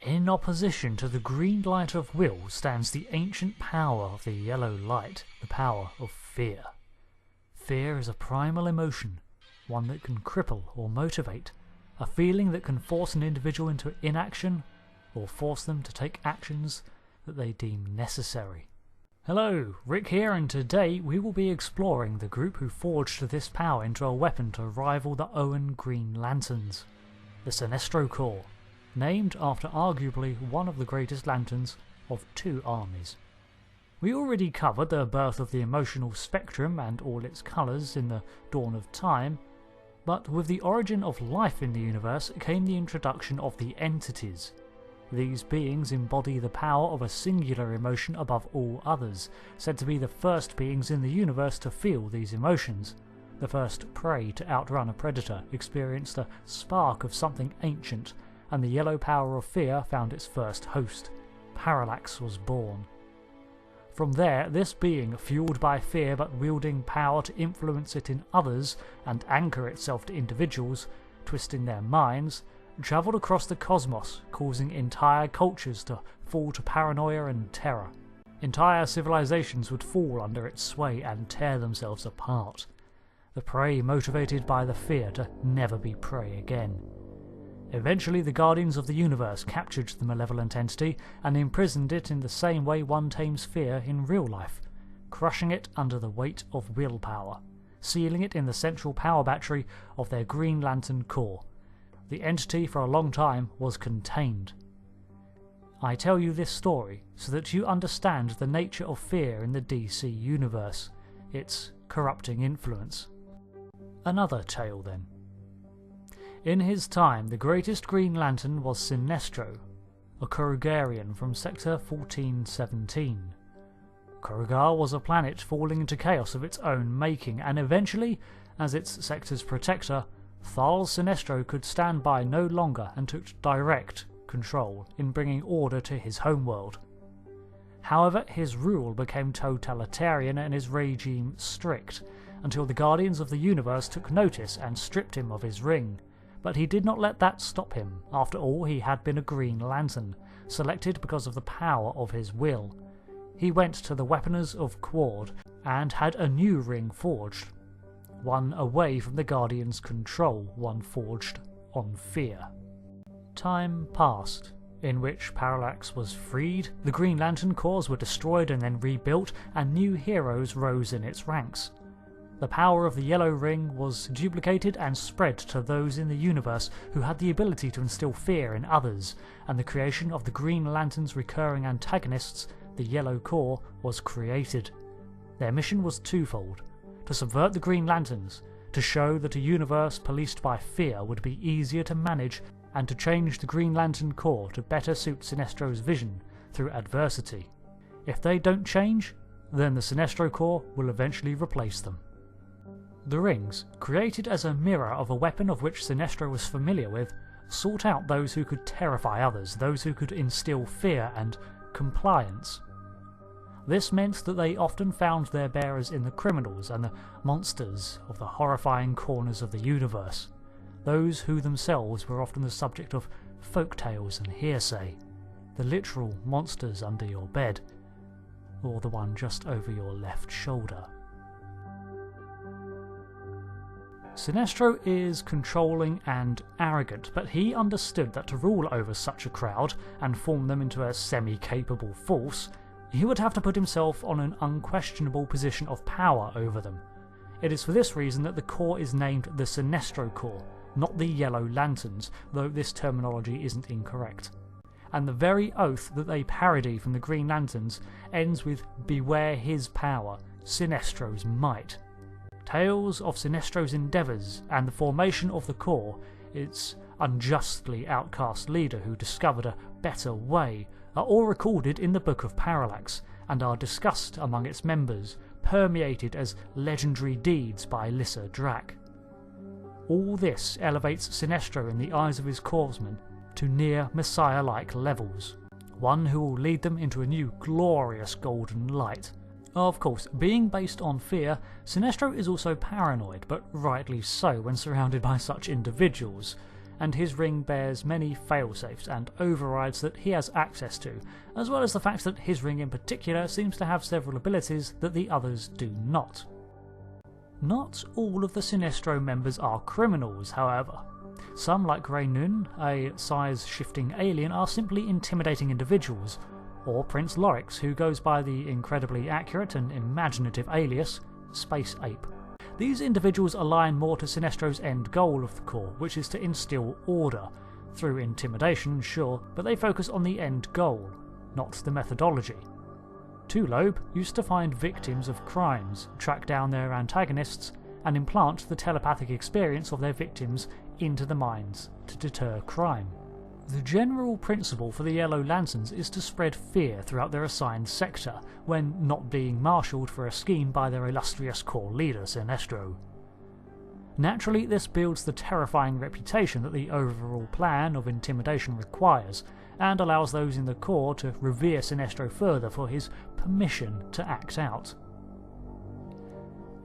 In opposition to the green light of will stands the ancient power of the yellow light, the power of fear. Fear is a primal emotion, one that can cripple or motivate, a feeling that can force an individual into inaction or force them to take actions that they deem necessary. Hello, Rick here, and today we will be exploring the group who forged this power into a weapon to rival the Owen Green Lanterns, the Sinestro Corps, named after arguably one of the greatest lanterns of two armies. We already covered the birth of the emotional spectrum and all its colours in the dawn of time, but with the origin of life in the universe came the introduction of the entities. These beings embody the power of a singular emotion above all others, said to be the first beings in the universe to feel these emotions. The first prey to outrun a predator experienced a spark of something ancient, and the yellow power of fear found its first host. Parallax was born. From there, this being, fueled by fear but wielding power to influence it in others and anchor itself to individuals, twisting their minds, travelled across the cosmos, causing entire cultures to fall to paranoia and terror. Entire civilizations would fall under its sway and tear themselves apart. The prey motivated by the fear to never be prey again. Eventually the Guardians of the Universe captured the malevolent entity and imprisoned it in the same way one tames fear in real life, crushing it under the weight of willpower, sealing it in the central power battery of their Green Lantern Corps. The entity for a long time was contained. I tell you this story so that you understand the nature of fear in the DC universe, its corrupting influence. Another tale then. In his time, the greatest Green Lantern was Sinestro, a Korugarian from Sector 1417. Korugar was a planet falling into chaos of its own making, and eventually, as its sector's protector, Thal Sinestro could stand by no longer and took direct control in bringing order to his homeworld. However, his rule became totalitarian and his regime strict, until the Guardians of the Universe took notice and stripped him of his ring. But he did not let that stop him. After all, he had been a Green Lantern, selected because of the power of his will. He went to the Weaponers of Quord and had a new ring forged, one away from the Guardians' control, one forged on fear. Time passed, in which Parallax was freed, the Green Lantern Corps were destroyed and then rebuilt, and new heroes rose in its ranks. The power of the Yellow Ring was duplicated and spread to those in the universe who had the ability to instill fear in others, and the creation of the Green Lantern's recurring antagonists, the Yellow Corps, was created. Their mission was twofold: to subvert the Green Lanterns, to show that a universe policed by fear would be easier to manage, and to change the Green Lantern Corps to better suit Sinestro's vision through adversity. If they don't change, then the Sinestro Corps will eventually replace them. The rings, created as a mirror of a weapon of which Sinestro was familiar with, sought out those who could terrify others, those who could instill fear and compliance. This meant that they often found their bearers in the criminals and the monsters of the horrifying corners of the universe, those who themselves were often the subject of folk tales and hearsay, the literal monsters under your bed, or the one just over your left shoulder. Sinestro is controlling and arrogant, but he understood that to rule over such a crowd and form them into a semi-capable force, he would have to put himself on an unquestionable position of power over them. It is for this reason that the Corps is named the Sinestro Corps, not the Yellow Lanterns, though this terminology isn't incorrect. And the very oath that they parody from the Green Lanterns ends with "Beware his power, Sinestro's might." Tales of Sinestro's endeavours and the formation of the Corps, its unjustly outcast leader who discovered a better way, are all recorded in the Book of Parallax and are discussed among its members, permeated as legendary deeds by Lyssa Drac. All this elevates Sinestro in the eyes of his corpsmen to near Messiah-like levels, one who will lead them into a new glorious golden light. Of course, being based on fear, Sinestro is also paranoid, but rightly so when surrounded by such individuals, and his ring bears many failsafes and overrides that he has access to, as well as the fact that his ring in particular seems to have several abilities that the others do not. Not all of the Sinestro members are criminals, however. Some, like Grey Nun, a size-shifting alien, are simply intimidating individuals, or Prince Lorix, who goes by the incredibly accurate and imaginative alias Space Ape. These individuals align more to Sinestro's end goal of the core, which is to instill order. Through intimidation, sure, but they focus on the end goal, not the methodology. Tulobe used to find victims of crimes, track down their antagonists, and implant the telepathic experience of their victims into the minds to deter crime. The general principle for the Yellow Lanterns is to spread fear throughout their assigned sector, when not being marshalled for a scheme by their illustrious core leader, Sinestro. Naturally, this builds the terrifying reputation that the overall plan of intimidation requires, and allows those in the core to revere Sinestro further for his permission to act out.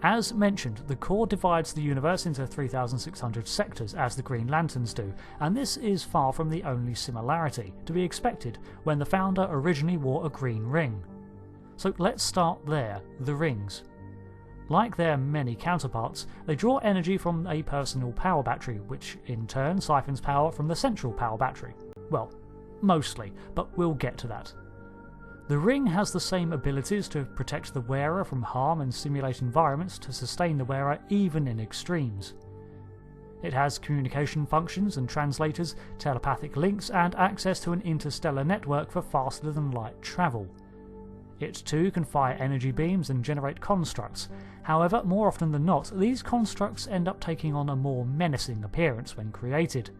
As mentioned, the core divides the universe into 3,600 sectors, as the Green Lanterns do, and this is far from the only similarity to be expected when the founder originally wore a green ring. So let's start there, the rings. Like their many counterparts, they draw energy from a personal power battery, which in turn siphons power from the central power battery. Well, mostly, but we'll get to that. The ring has the same abilities to protect the wearer from harm and simulate environments to sustain the wearer even in extremes. It has communication functions and translators, telepathic links, and access to an interstellar network for faster than light travel. It too can fire energy beams and generate constructs. However, more often than not, these constructs end up taking on a more menacing appearance when created.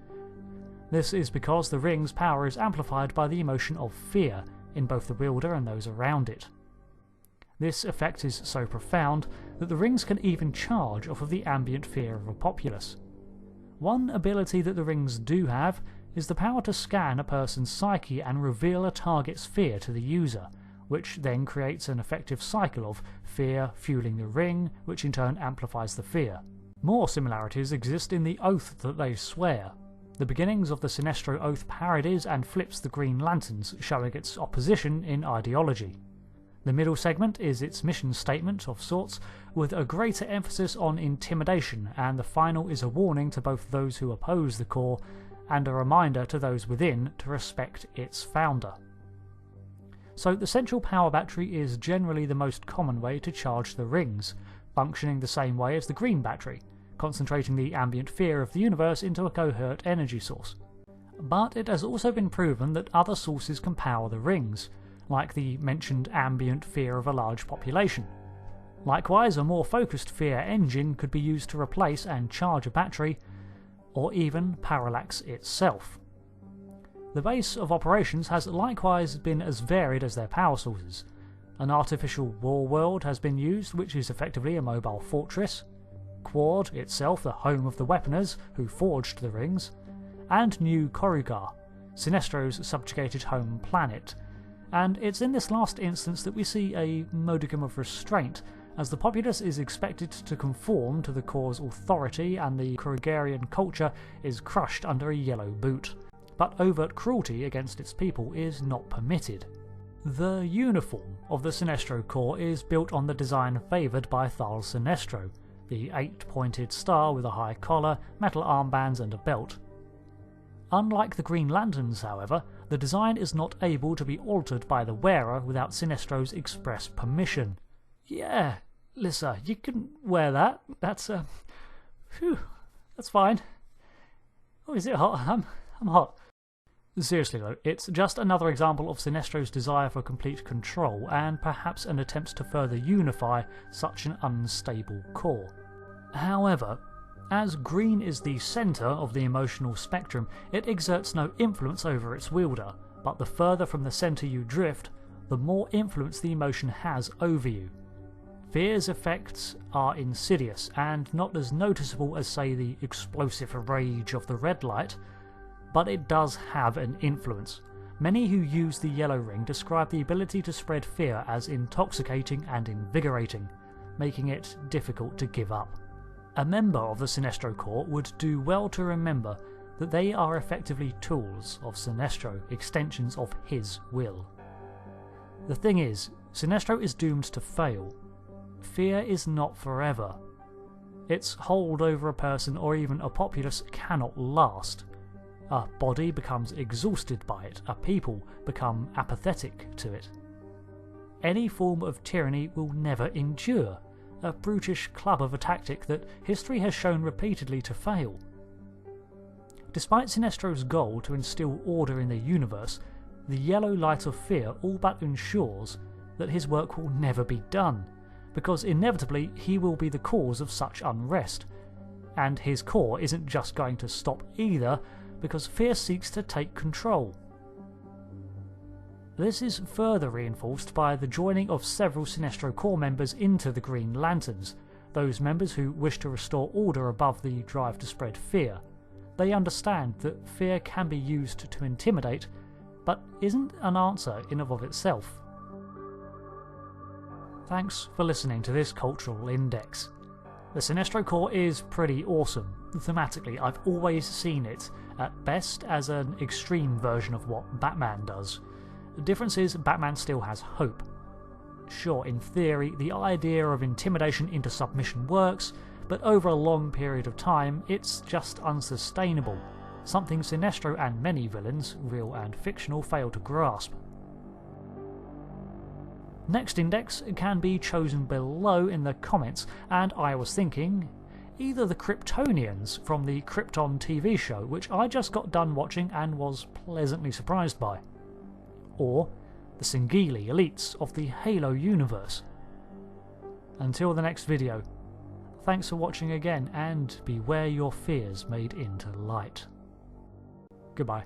This is because the ring's power is amplified by the emotion of fear in both the wielder and those around it. This effect is so profound that the rings can even charge off of the ambient fear of a populace. One ability that the rings do have is the power to scan a person's psyche and reveal a target's fear to the user, which then creates an effective cycle of fear fueling the ring, which in turn amplifies the fear. More similarities exist in the oath that they swear. The beginnings of the Sinestro Oath parodies and flips the Green Lanterns, showing its opposition in ideology. The middle segment is its mission statement of sorts, with a greater emphasis on intimidation, and the final is a warning to both those who oppose the core and a reminder to those within to respect its founder. So the central power battery is generally the most common way to charge the rings, functioning the same way as the green battery, concentrating the ambient fear of the universe into a coherent energy source. But it has also been proven that other sources can power the rings, like the mentioned ambient fear of a large population. Likewise, a more focused fear engine could be used to replace and charge a battery, or even parallax itself. The base of operations has likewise been as varied as their power sources. An artificial war world has been used, which is effectively a mobile fortress. Quad itself, the home of the weaponers who forged the rings, and New Korugar, Sinestro's subjugated home planet. And it's in this last instance that we see a modicum of restraint, as the populace is expected to conform to the core's authority and the Korugarian culture is crushed under a yellow boot. But overt cruelty against its people is not permitted. The uniform of the Sinestro Corps is built on the design favoured by Thal Sinestro, the 8-pointed star with a high collar, metal armbands and a belt. Unlike the Green Lanterns, however, the design is not able to be altered by the wearer without Sinestro's express permission. Yeah, Lissa, you can wear that. That's fine. Oh, is it hot? I'm hot. Seriously though, it's just another example of Sinestro's desire for complete control, and perhaps an attempt to further unify such an unstable core. However, as green is the centre of the emotional spectrum, it exerts no influence over its wielder, but the further from the centre you drift, the more influence the emotion has over you. Fear's effects are insidious, and not as noticeable as, say, the explosive rage of the red light, but it does have an influence. Many who use the yellow ring describe the ability to spread fear as intoxicating and invigorating, making it difficult to give up. A member of the Sinestro Corps would do well to remember that they are effectively tools of Sinestro, extensions of his will. The thing is, Sinestro is doomed to fail. Fear is not forever. Its hold over a person or even a populace cannot last. A body becomes exhausted by it, a people become apathetic to it. Any form of tyranny will never endure, a brutish club of a tactic that history has shown repeatedly to fail. Despite Sinestro's goal to instill order in the universe, the yellow light of fear all but ensures that his work will never be done, because inevitably he will be the cause of such unrest, and his core isn't just going to stop either, because fear seeks to take control. This is further reinforced by the joining of several Sinestro core members into the Green Lanterns, those members who wish to restore order above the drive to spread fear. They understand that fear can be used to intimidate, but isn't an answer in and of itself. Thanks for listening to this cultural index. The Sinestro core is pretty awesome. Thematically, I've always seen it, at best, as an extreme version of what Batman does. The difference is Batman still has hope. Sure, in theory, the idea of intimidation into submission works, but over a long period of time, it's just unsustainable, something Sinestro and many villains, real and fictional, fail to grasp. Next index can be chosen below in the comments, and I was thinking either the Kryptonians from the Krypton TV show, which I just got done watching and was pleasantly surprised by, or the Singili elites of the Halo universe. Until the next video, thanks for watching again, and beware your fears made into light. Goodbye.